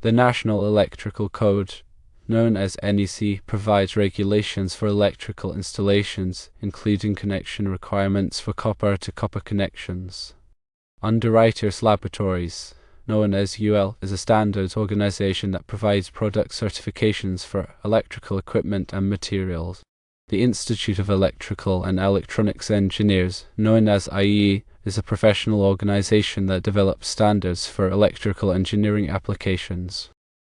The National Electrical Code, known as NEC, provides regulations for electrical installations, including connection requirements for copper-to-copper connections. Underwriters Laboratories, known as UL, is a standards organization that provides product certifications for electrical equipment and materials. The Institute of Electrical and Electronics Engineers, known as IEEE, is a professional organization that develops standards for electrical engineering applications.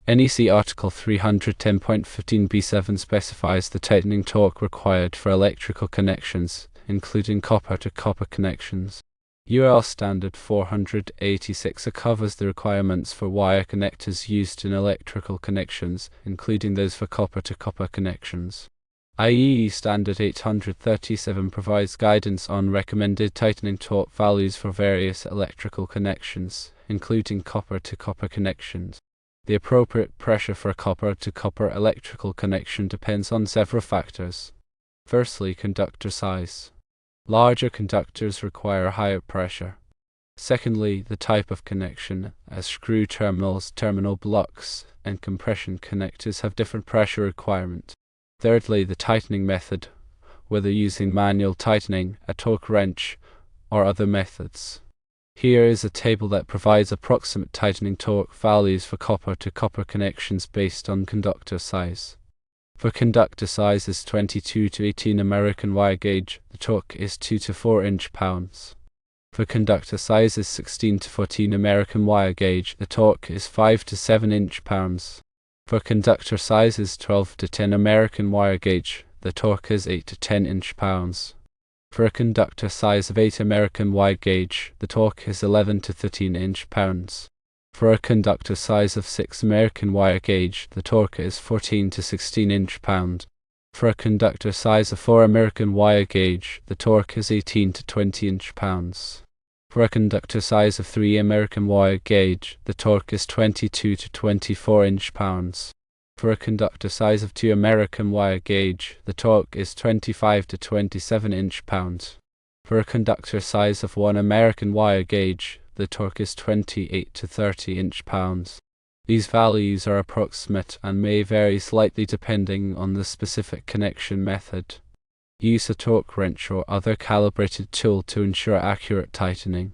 NEC Article 310.15b7 specifies the tightening torque required for electrical connections, including copper-to-copper connections. UL Standard 486 covers the requirements for wire connectors used in electrical connections, including those for copper-to-copper connections. IEEE Standard 837 provides guidance on recommended tightening torque values for various electrical connections, including copper-to-copper connections. The appropriate pressure for a copper-to-copper electrical connection depends on several factors. Firstly, conductor size. Larger conductors require higher pressure. Secondly, the type of connection, as screw terminals, terminal blocks, and compression connectors have different pressure requirement. Thirdly, the tightening method, whether using manual tightening, a torque wrench, or other methods. Here is a table that provides approximate tightening torque values for copper-to-copper connections based on conductor size. For conductor sizes 22 to 18 American wire gauge, the torque is 2 to 4 inch-pounds. For conductor sizes 16 to 14 American wire gauge, the torque is 5 to 7 inch-pounds. For conductor sizes 12 to 10 American wire gauge, the torque is 8 to 10 inch-pounds. For a conductor size of 8 American wire gauge, the torque is 11 to 13 inch-pounds. For a conductor size of 6 American wire gauge, the torque is 14 to 16 inch-pound. For a conductor size of 4 American wire gauge, the torque is 18 to 20 inch-pounds. For a conductor size of 3 American wire gauge, the torque is 22 to 24 inch-pounds. For a conductor size of 2 American wire gauge, the torque is 25 to 27 inch-pounds. For a conductor size of 1 American wire gauge, the torque is 28 to 30 inch-pounds. These values are approximate and may vary slightly depending on the specific connection method. Use a torque wrench or other calibrated tool to ensure accurate tightening.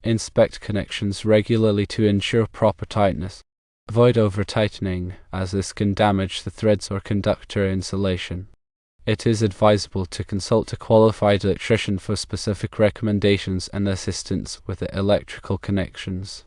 Inspect connections regularly to ensure proper tightness. Avoid over-tightening, as this can damage the threads or conductor insulation. It is advisable to consult a qualified electrician for specific recommendations and assistance with the electrical connections.